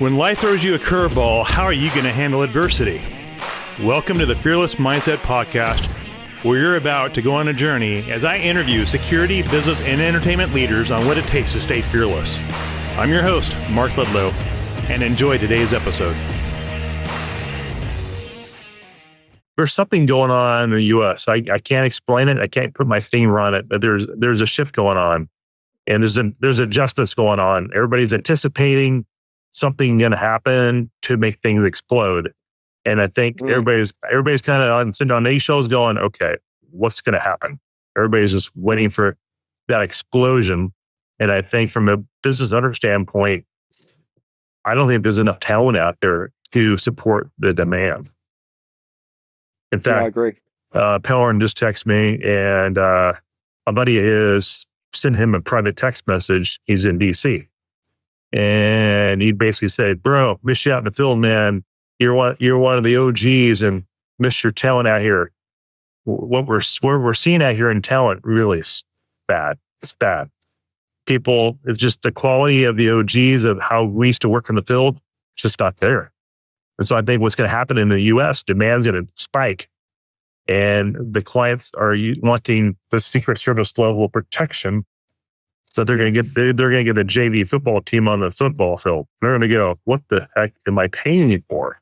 When life throws you a curveball, how are you going to handle adversity? Welcome to the Fearless Mindset Podcast, where you're about to go on a journey as I interview security, business, and entertainment leaders on what it takes to stay fearless. I'm your host, Mark Ledlow, and enjoy today's episode. There's something going on in the U.S. I can't explain it. I can't put my finger on it, but there's a shift going on, and there's adjustments going on. Everybody's anticipating something going to happen to make things explode. And I think everybody's kind of sitting on eggshells going, okay, what's going to happen? Everybody's just waiting for that explosion. And I think from a business owner standpoint, I don't think there's enough talent out there to support the demand. In fact, I agree. Pellerin just texted me, and a buddy of his sent him a private text message. He's in DC. And he basically said, bro, miss you out in the field, man. You're one of the OGs and miss your talent out here. What we're seeing out here in talent really is bad. It's bad. People, it's just the quality of the OGs of how we used to work in the field. It's just not there. And so I think what's going to happen in the US, demand's going to spike. And the clients are wanting the Secret Service level of protection. So they're going to get the JV football team on the football field. They're going to go, what the heck am I paying you for?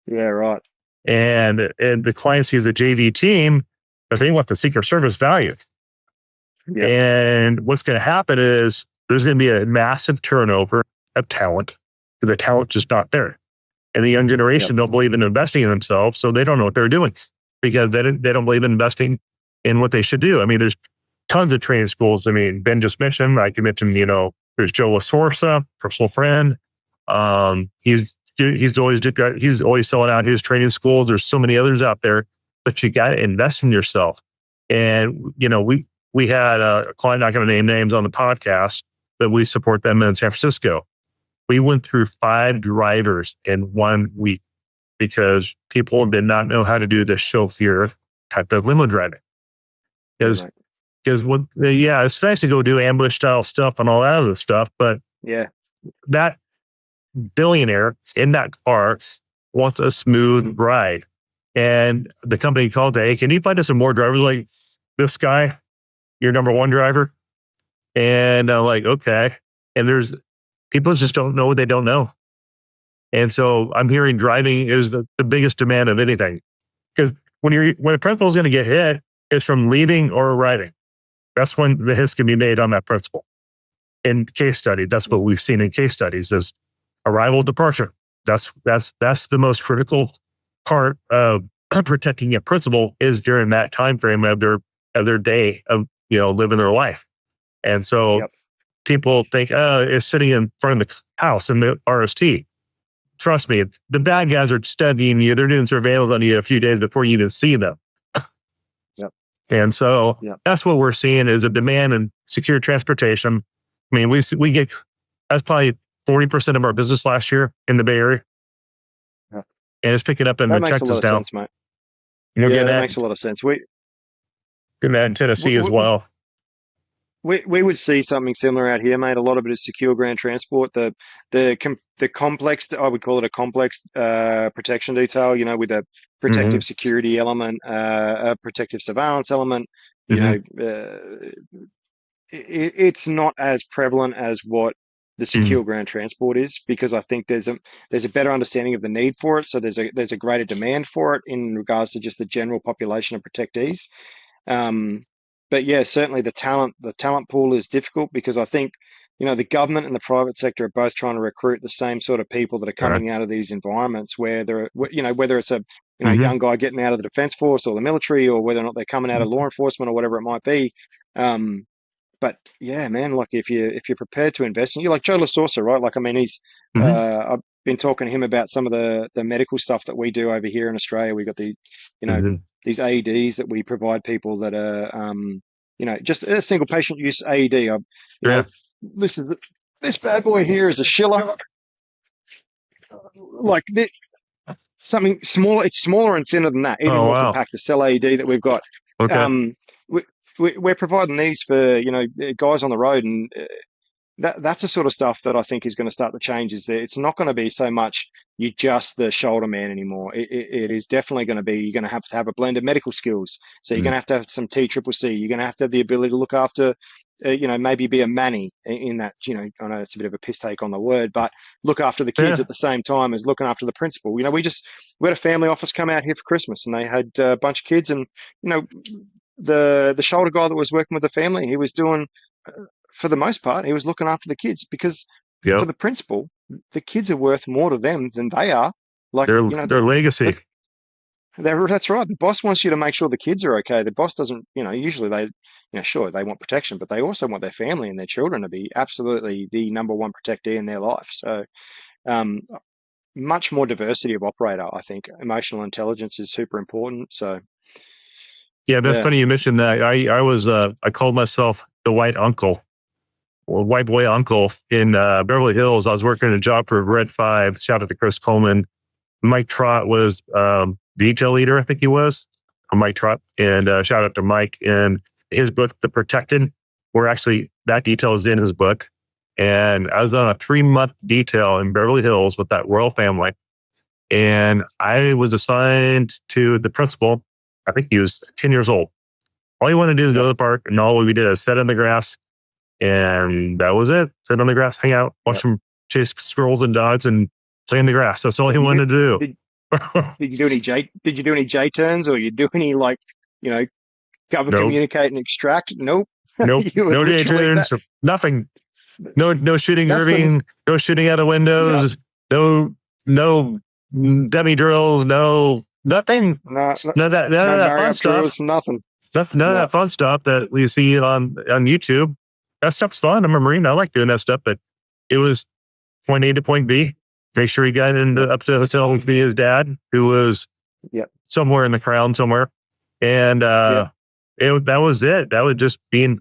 Yeah, right. And the clients use the JV team, but they want the Secret Service value. Yep. And what's going to happen is there's going to be a massive turnover of talent because the talent's just not there. And the young generation don't believe in investing in themselves, so they don't know what they're doing because they don't believe in investing in what they should do. I mean, there's tons of training schools. I mean, Ben just mentioned, I can mention, there's Joe LaSorsa, personal friend. He's always selling out his training schools. There's so many others out there, but you got to invest in yourself. And, we had a client, not going to name names on the podcast, but we support them in San Francisco. We went through 5 drivers in 1 week because people did not know how to do the chauffeur type of limo driving. Because it's nice to go do ambush style stuff and all that other stuff, but that billionaire in that car wants a smooth ride. And the company called, hey, can you find us some more drivers like this guy, your number 1 driver? And I'm like, okay. And there's people just don't know what they don't know. And so I'm hearing driving is the biggest demand of anything. Because when a principal is going to get hit, it's from leaving or arriving. That's when the hits can be made on that principle. In case studies, that's what we've seen in case studies is arrival, departure. That's the most critical part of protecting a principal is during that time frame of their day of living their life. And so people think, it's sitting in front of the house in the RST. Trust me, the bad guys are studying you. They're doing surveillance on you a few days before you even see them. And so that's what we're seeing is a demand in secure transportation. I mean, we get, that's probably 40% of our business last year in the Bay Area. Yeah. And it's picking up in the Texas now. Sense, mate. That makes a lot of sense. Getting that in Tennessee as well. We would see something similar out here, mate. A lot of it is secure ground transport. The complex, I would call it a complex protection detail, with a protective security element, a protective surveillance element. It's not as prevalent as what the secure ground transport is, because I think there's a better understanding of the need for it. So there's a greater demand for it in regards to just the general population of protectees. But yeah, certainly the talent pool is difficult because I think, the government and the private sector are both trying to recruit the same sort of people that are coming out of these environments where they're, whether it's a young guy getting out of the defense force or the military, or whether or not they're coming out of law enforcement or whatever it might be. But yeah, man, like if you're prepared to invest in, you like Joe LaSorsa, right? Like, I mean, he's, I've been talking to him about some of the medical stuff that we do over here in Australia. We've got the, these AEDs that we provide people that are, just a single patient use AED. This bad boy here is a Schiller. Like this, something smaller. It's smaller and thinner than that. Even more compact. The cell AED that we've got. Okay. We're providing these for guys on the road, and that's the sort of stuff that I think is going to start to change. Is that it's not going to be so much you just the shoulder man anymore. It is definitely going to be you're going to have a blend of medical skills. So you're Mm. going to have some TCCC. You're going to have the ability to look after, maybe be a manny in that. I know it's a bit of a piss take on the word, but look after the kids Yeah, at the same time as looking after the principal. We had a family office come out here for Christmas, and they had a bunch of kids, and you know the shoulder guy that was working with the family, he was doing, for the most part, he was looking after the kids because for yep. the principal, the kids are worth more to them than they are. Like, Their legacy. that's right. The boss wants you to make sure the kids are okay. The boss doesn't, usually sure, they want protection, but they also want their family and their children to be absolutely the number one protectee in their life. So, um, much more diversity of operator, I think. Emotional intelligence is super important. So, Yeah, that's yeah. funny you mentioned that. I called myself the white uncle or white boy uncle in Beverly Hills. I was working a job for Red 5. Shout out to Chris Coleman. Mike Trott was detail leader, I think he was, Mike Trott. And shout out to Mike. And his book, The Protected, where actually that detail is in his book. And I was on a 3-month detail in Beverly Hills with that royal family. And I was assigned to the principal. I think he was 10 years old. All he wanted to do is go Yep. to the park. And all we did is sit in the grass. And that was it. Sit on the grass, hang out, watch Yep. him chase squirrels and dogs and play in the grass. That's all he Did you do, wanted to do. did, did you do any J turns, or you do any, like, you know, cover, Nope. communicate, and extract? Nope. Nope. You were No day literally that. turns. Nothing. No shooting That's the Irving. No shooting out of yeah. windows. No dummy drills. No nothing. No, no, None no of that marry fun up stuff. drills. Nothing. None of No. that fun stuff that we see on YouTube. That stuff's fun. I'm a Marine. I like doing that stuff, but it was point A to point B. Make sure he got Yep. up to the hotel with his dad, who was Yep. somewhere in the crown somewhere. And Yep. that was it. That was just being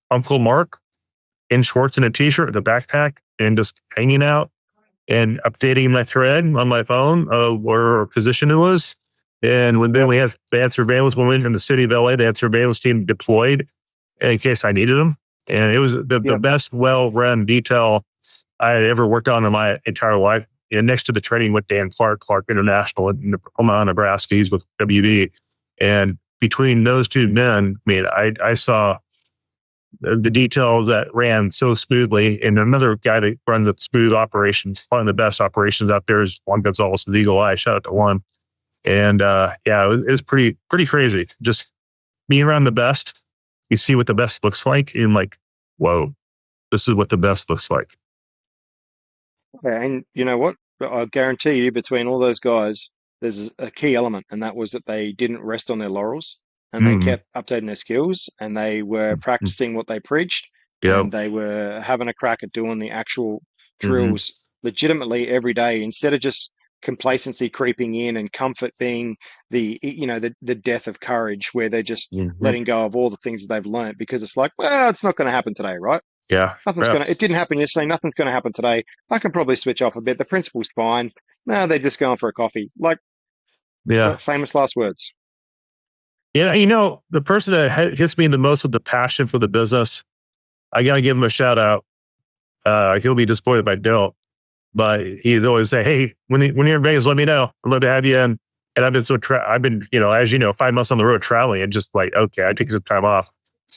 Uncle Mark in shorts and a t-shirt with a backpack and just hanging out and updating my thread on my phone of where our position it was. And then Yep. they had surveillance when we went in the city of LA. They had surveillance team deployed in case I needed them. And it was the Yep. best well-run detail I had ever worked on in my entire life. And next to the training with Dan Clark International in Omaha, Nebraska. He's with WD. And between those two men, I mean, I saw the details that ran so smoothly. And another guy that runs the smooth operations, one of the best operations out there is Juan Gonzalez with Eagle Eye. Shout out to Juan. And it was pretty crazy. Just being around the best, you see what the best looks like, and like, whoa, this is what the best looks like. And you know what? I guarantee you, between all those guys, there's a key element, and that was that they didn't rest on their laurels, and they Mm-hmm. kept updating their skills, and they were practicing what they preached, Yep. and they were having a crack at doing the actual Mm-hmm. drills legitimately every day, instead of just complacency creeping in and comfort being the death of courage, where they're just Mm-hmm. letting go of all the things that they've learned because it's like, well, it's not going to happen today, right? Yeah. It didn't happen yesterday. Nothing's going to happen today. I can probably switch off a bit. The principal's fine. No, they're just going for a coffee. Like, Yeah. famous last words. Yeah. The person that hits me the most with the passion for the business, I got to give him a shout out. He'll be disappointed if I don't, but he's always say, "Hey, when you're in Vegas, let me know. I'd love to have you in." And I've been I've been, as 5 months on the road traveling, and just like, okay, I take some time off.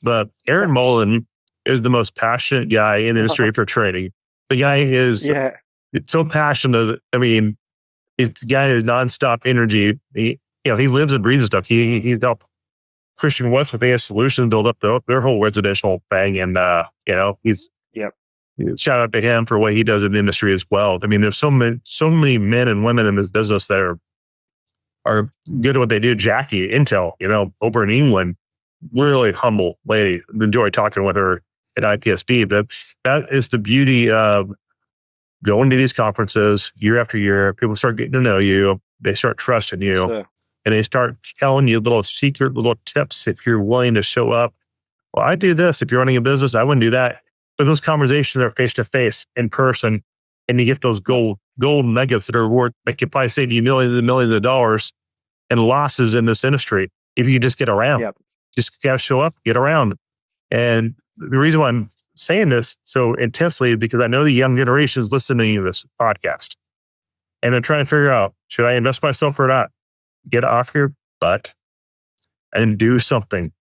But Aaron Mullen is the most passionate guy in the industry for trading. The guy is Yeah. so passionate. I mean, the guy is nonstop energy. He lives and breathes stuff. He helped Christian West with AS Solutions build up their whole residential thing, and he's Yep. shout out to him for what he does in the industry as well. I mean, there's so many men and women in this business that are good at what they do. Jackie Intel, over in England, really humble lady. Enjoy talking with her at IPSB. But that is the beauty of going to these conferences year after year. People start getting to know you. They start trusting Yes, you, sir. and they start telling you little secret little tips if you're willing to show up. Well, I do this. If you're running a business, I wouldn't do that. But those conversations are face to face, in person, and you get those gold nuggets that are worth, that could probably save you millions and millions of dollars and losses in this industry if you just get around. Yep. Just gotta show up, get around. And the reason why I'm saying this so intensely because I know the young generation is listening to this podcast and they're trying to figure out, should I invest myself or not? Get off your butt and do something.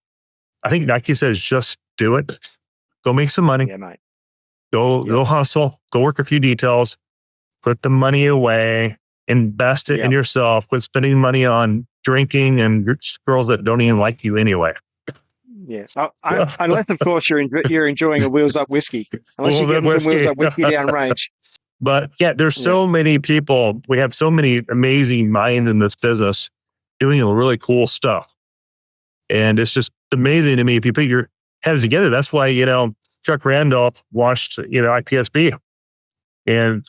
I think Nike says, just do it. Go make some money. Yeah, mate. Go hustle. Go work a few details. Put the money away. Invest it in yourself. Quit spending money on drinking and girls that don't even like you anyway. Yes, unless of course you're enjoying a Wheels Up whiskey. Unless you're getting some Wheels Up whiskey down range. But yeah, there's so many people. We have so many amazing minds in this business doing really cool stuff. And it's just amazing to me if you put your heads together. That's why, Chuck Randolph launched, IPSB. And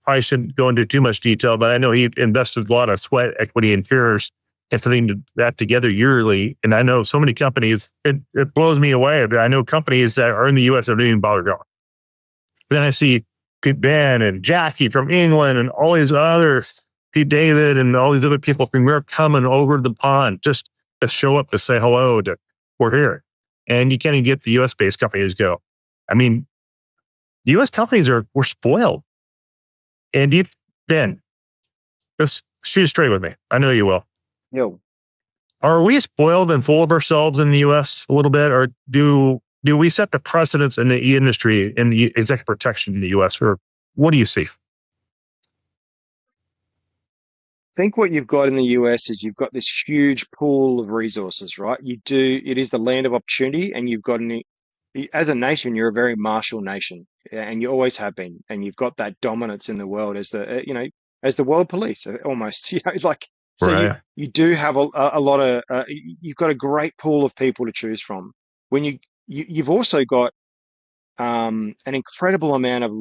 probably shouldn't go into too much detail, but I know he invested a lot of sweat, equity, and tears and putting that together yearly. And I know so many companies, it blows me away. But I know companies that are in the US that don't even bother going. But then I see Pete Ben and Jackie from England and all these others, Pete David and all these other people from Europe coming over the pond just to show up to say hello to, we're here. And you can't even get the US based companies to go. I mean, the US companies we're spoiled. And Ben, just shoot straight with me. I know you will. Yo. Are we spoiled and full of ourselves in the US a little bit? Or do we set the precedence in the industry in the executive protection in the US? Or what do you see? I think what you've got in the US is you've got this huge pool of resources, right? It is the land of opportunity, and you've got as a nation, you're a very martial nation, and you always have been, and you've got that dominance in the world as as the world police almost, so Right. you do have a lot of, you've got a great pool of people to choose from. When you've also got an incredible amount of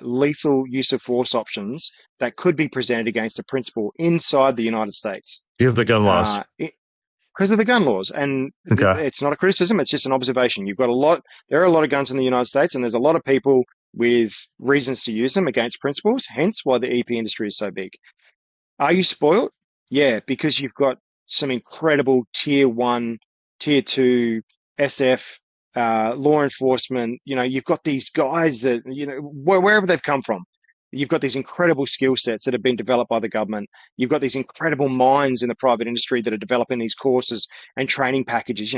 lethal use of force options that could be presented against a principal inside the United States. You have the gun laws. Because of the gun laws. And Okay. it's not a criticism, it's just an observation. There are a lot of guns in the United States, and there's a lot of people with reasons to use them against principals, hence why the EP industry is so big. Are you spoiled? Yeah, because you've got some incredible tier 1, tier 2 SF law enforcement. You've got these guys that, wherever they've come from, you've got these incredible skill sets that have been developed by the government. You've got these incredible minds in the private industry that are developing these courses and training packages.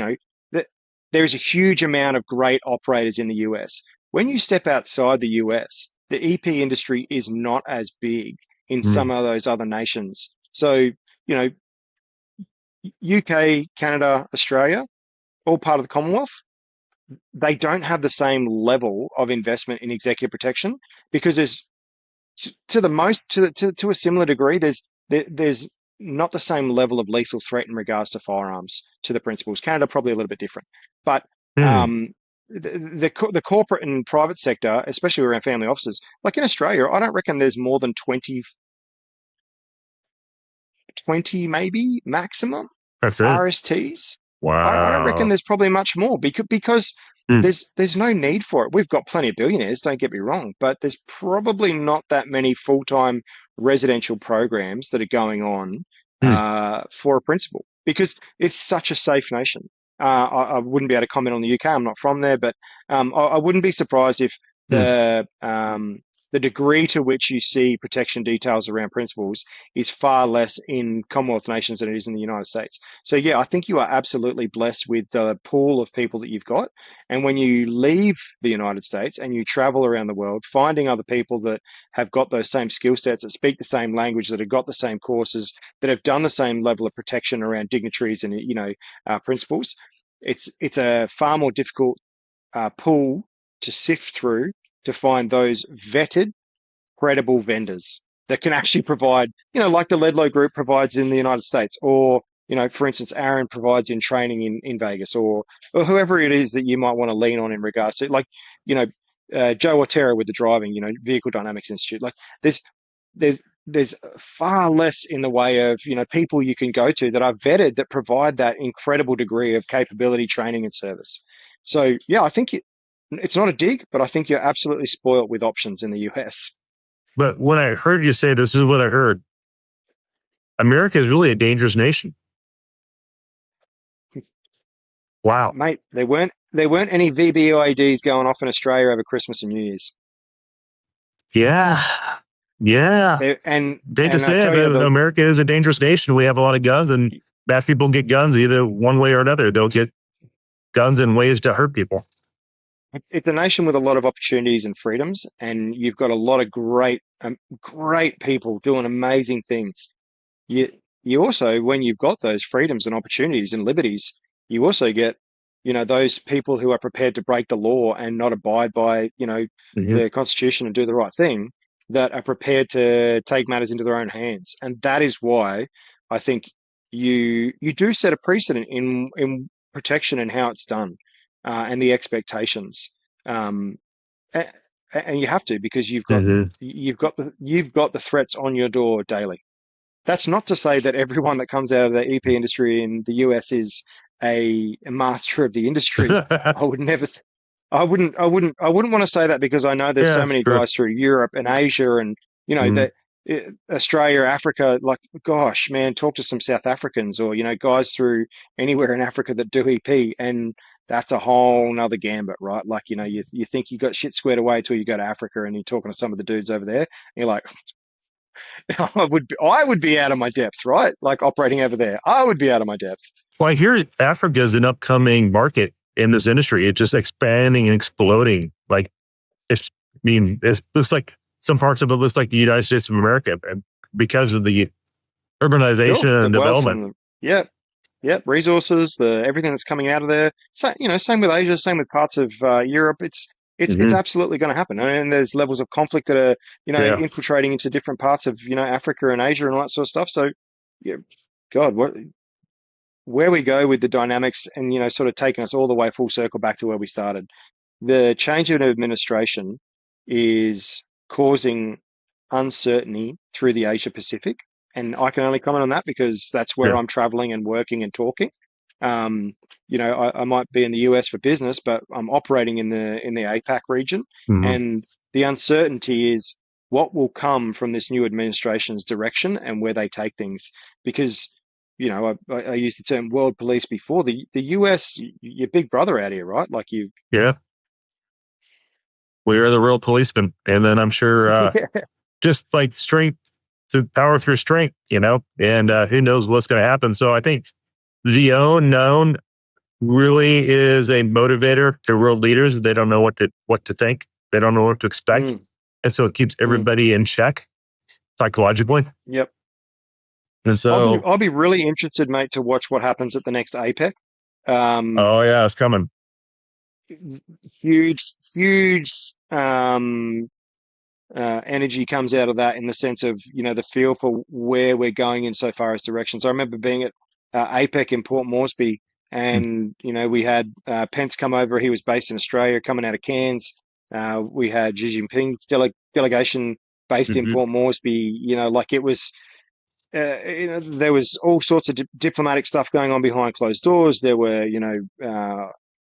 That there is a huge amount of great operators in the US. When you step outside the US, the EP industry is not as big in some of those other nations. So, UK, Canada, Australia, all part of the Commonwealth, they don't have the same level of investment in executive protection because there's to a similar degree, there's not the same level of lethal threat in regards to firearms to the principals. Canada probably a little bit different, but the corporate and private sector, especially around family offices, like in Australia, I don't reckon there's more than 20 maybe maximum That's it. RSTs. Wow. I don't reckon there's probably much more because there's no need for it. We've got plenty of billionaires, don't get me wrong, but there's probably not that many full-time residential programs that are going on for a principal because it's such a safe nation. I wouldn't be able to comment on the UK. I'm not from there, but I wouldn't be surprised if the degree to which you see protection details around principals is far less in Commonwealth nations than it is in the United States. So yeah, I think you are absolutely blessed with the pool of people that you've got. And when you leave the United States and you travel around the world, finding other people that have got those same skill sets, that speak the same language, that have got the same courses, that have done the same level of protection around dignitaries and principals, it's a far more difficult pool to sift through to find those vetted, credible vendors that can actually provide, like the Ledlow Group provides in the United States, or, for instance, Aaron provides in training in Vegas, or whoever it is that you might want to lean on in regards to, like, Joe Otero with the driving, Vehicle Dynamics Institute. Like, there's far less in the way of, people you can go to that are vetted that provide that incredible degree of capability, training, and service. So, yeah, I think it's not a dig, but I think you're absolutely spoiled with options in the US. But when I heard you say this is what I heard, America is really a dangerous nation. Wow. Mate, there weren't any VBIEDs going off in Australia over Christmas and New Year's. Yeah. Yeah. There, and Hate to and I say it, tell you but America is a dangerous nation. We have a lot of guns, and bad people get guns either one way or another. They'll get guns in ways to hurt people. it's a nation with a lot of opportunities and freedoms, and you've got a lot of great people doing amazing things. you you also, when you've got those freedoms and opportunities and liberties, you also get, those people who are prepared to break the law and not abide by, Mm-hmm. the Constitution and do the right thing, that are prepared to take matters into their own hands. And that is why I think you do set a precedent in protection and how it's done, and the expectations. Um, a- and you have to, because Mm-hmm. you've got the threats on your door daily. That's not to say that everyone that comes out of the EP industry in the US is a master of the industry. I would never, I wouldn't want to say that, because I know there's Yeah, so it's many true. guys through Europe and Asia and, Mm-hmm. that Australia, Africa, like, gosh, man, talk to some South Africans, or, guys through anywhere in Africa that do EP, and that's a whole nother gambit, right? Like, you think you got shit squared away till you go to Africa and you're talking to some of the dudes over there, and you're like, I would be out of my depth, right? Like, operating over there, I would be out of my depth. Well, I hear Africa is an upcoming market in this industry. It's just expanding and exploding. Like it looks like some parts of it looks like the United States of America, and because of the Sure, urbanization the and wealth development. and yeah, resources, the everything that's coming out of there. So, same with Asia, same with parts of Europe. It's Mm-hmm. absolutely going to happen, and there's levels of conflict that are, Yeah. infiltrating into different parts of, Africa and Asia and all that sort of stuff. So, yeah, God, where we go with the dynamics, and, sort of taking us all the way full circle back to where we started. The change in administration is causing uncertainty through the Asia Pacific. And I can only comment on that because that's where Yeah. I'm traveling and working and talking. Um, I might be in the US for business, but I'm operating in the APAC region. Mm-hmm. And the uncertainty is what will come from this new administration's direction and where they take things. Because, I used the term world police before. The US, your big brother out here, right? Like, you. Yeah. We are the real policemen. And then I'm sure just like strength to power through strength, and who knows what's going to happen. So I think the unknown really is a motivator to world leaders. They don't know what to think. They don't know what to expect. Mm, And so it keeps mm, everybody in check psychologically. yep. And I'll be so, I'll be really interested, mate, to watch what happens at the next APEC. Um, oh yeah, it's coming. huge energy comes out of that, in the sense of, the feel for where we're going in so far as directions. I remember being at APEC in Port Moresby, and, we had Pence come over. He was based in Australia, coming out of Cairns. We had Xi Jinping's delegation based in Mm-hmm. Port Moresby. Like, it was. There was all sorts of diplomatic stuff going on behind closed doors. There were,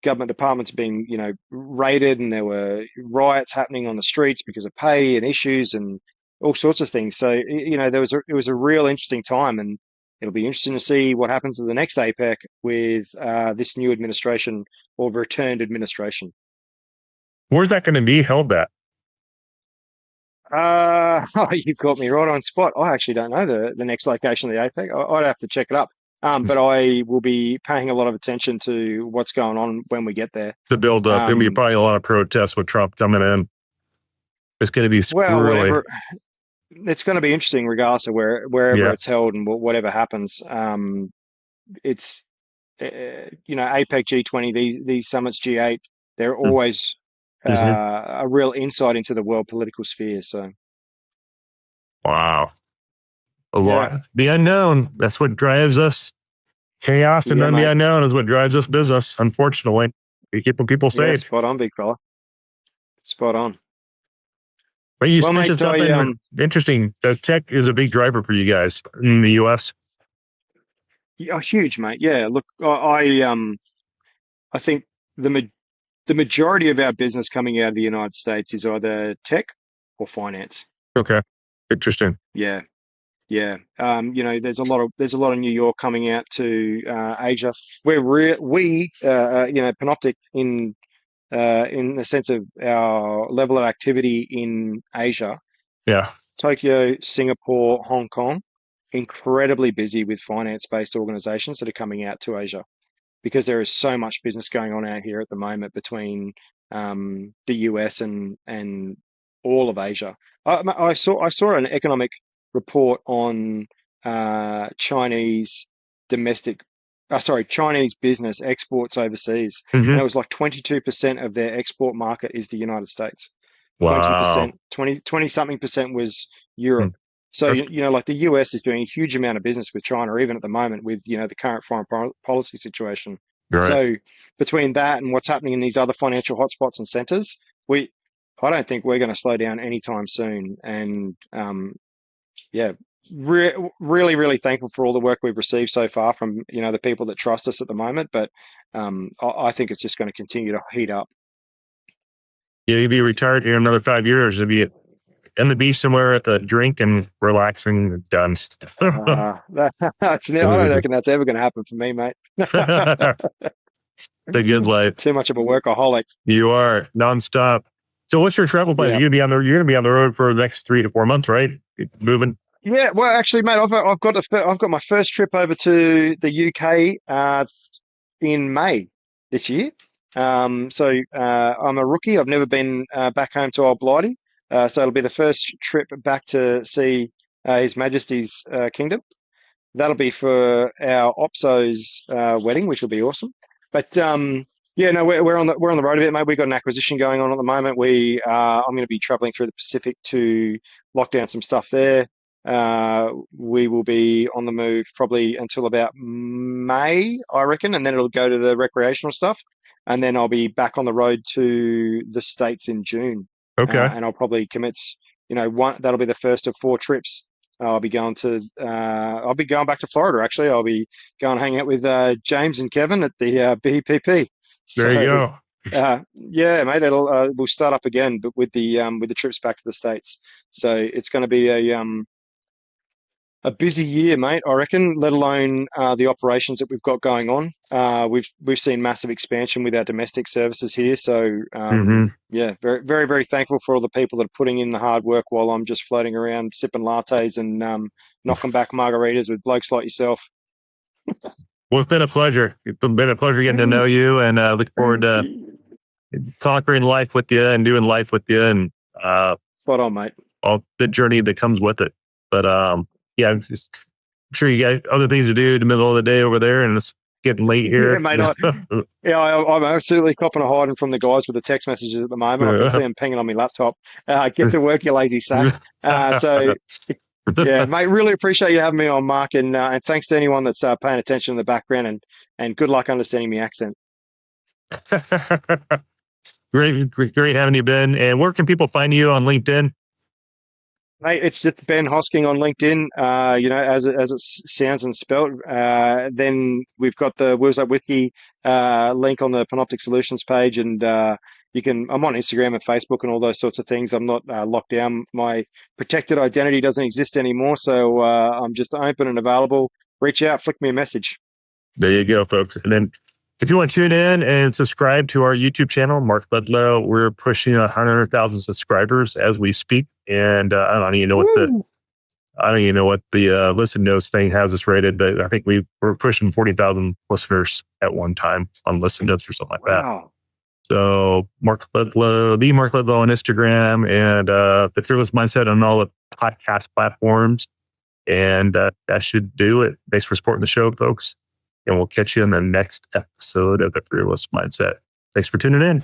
government departments being, raided, and there were riots happening on the streets because of pay and issues and all sorts of things. So, it was a real interesting time, and it'll be interesting to see what happens at the next APEC with this new administration, or returned administration. Where's that going to be held at? You caught me right on spot. I actually don't know the next location of the APEC. I'd have to check it up. But I will be paying a lot of attention to what's going on when we get there. To build up. There'll be Um, probably a lot of protests with Trump coming in. It's going to be well, really, whatever. It's going to be interesting, regardless of wherever yeah. it's held and whatever happens. It's APEC, G20, these summits, G8. They're always Mm-hmm. a real insight into the world political sphere. So, Wow. A yeah, lot. The unknown. That's what drives us. Chaos and yeah, then the mate. unknown is what drives us business, unfortunately. We keep people Yeah, safe. spot on, big fella. Spot on. But you Well, mentioned mate, something interesting. The tech is a big driver for you guys in the US. yeah, huge, mate. Yeah, look, I think the ma the majority of our business coming out of the United States is either tech or finance. Okay. Interesting. Yeah, Yeah, there's a lot of New York coming out to Asia. Panoptic in the sense of our level of activity in Asia, Yeah. Tokyo, Singapore, Hong Kong, incredibly busy with finance-based organizations that are coming out to Asia because there is so much business going on out here at the moment between the US and all of Asia. I saw an economic report on Chinese domestic, Chinese business exports overseas, and Hmm. it was like 22% of their export market is the United States. Wow. 20%, 20 something percent was Hmm. Europe. So, That's like the US is doing a huge amount of business with China, even at the moment with, the current foreign policy situation. right. So between that and what's happening in these other financial hotspots and centers, I don't think we're going to slow down anytime soon. And yeah, really, really thankful for all the work we've received so far from, the people that trust us at the moment. But I think it's just going to continue to heat up. Yeah, you'd be retired here in another 5 years. You'd be in the beach somewhere at the drink and relaxing and done. I don't reckon that's ever going to happen for me, mate. The good life. Too much of a workaholic. You are nonstop. So what's your travel plan? Yeah. You're gonna be on the road for the next 3 to 4 months, right? Moving. Yeah, well, actually, mate, I've got my first trip over to the UK in May this year. I'm a rookie. I've never been back home to Old Blighty, so it'll be the first trip back to see His Majesty's kingdom. That'll be for our OPSO's wedding, which will be awesome. But yeah, no, we're on the road a bit, mate. We've got an acquisition going on at the moment. I'm going to be traveling through the Pacific to lock down some stuff there. We will be on the move probably until about May, I reckon, and then it'll go to the recreational stuff, and then I'll be back on the road to the States in June, Okay. and I'll probably commit, one that'll be the first of 4 trips. I'll be going back to Florida, actually. I'll be going hang out with James and Kevin at the BPP. There you So, go. yeah, mate, we'll start up again, but with the trips back to the States. So it's going to be a busy year, mate, I reckon, let alone the operations that we've got going on. We've seen massive expansion with our domestic services here. So Hmm. yeah, very, very, very thankful for all the people that are putting in the hard work while I'm just floating around sipping lattes and knocking back margaritas with blokes like yourself. Well, it's been a pleasure. It's been a pleasure getting to know you, and look forward to conquering life with you and doing life with you, and Spot on, mate. all the journey that comes with it. But yeah, I'm sure you got other things to do in the middle of the day over there, and it's getting late Yeah, here. mate. I'm absolutely copping and hiding from the guys with the text messages at the moment. I can see them pinging on my laptop. Get to work, you lazy sack. So yeah, mate. Really appreciate you having me on, Mark, and thanks to anyone that's paying attention in the background, and good luck understanding my accent. Great having you, Ben. And where can people find you on LinkedIn? Mate, it's just Ben Hosking on LinkedIn, as it sounds and spelled. Then we've got the Wheels Up Wiki link on the Panoptic Solutions page, and I'm on Instagram and Facebook and all those sorts of things. I'm not locked down. My protected identity doesn't exist anymore, so I'm just open and available. Reach out, flick me a message. There you go, folks. And then if you want to tune in and subscribe to our YouTube channel, Mark Ledlow, we're pushing 100,000 subscribers as we speak. And I don't even know what the listen notes thing has us rated, but I think we're pushing 40,000 listeners at one time on listen notes or something like that. Wow. So Mark Ledlow, the Mark Ledlow on Instagram, and the Fearless Mindset on all the podcast platforms. And that should do it. Thanks for supporting the show, folks. And we'll catch you in the next episode of the Fearless Mindset. Thanks for tuning in.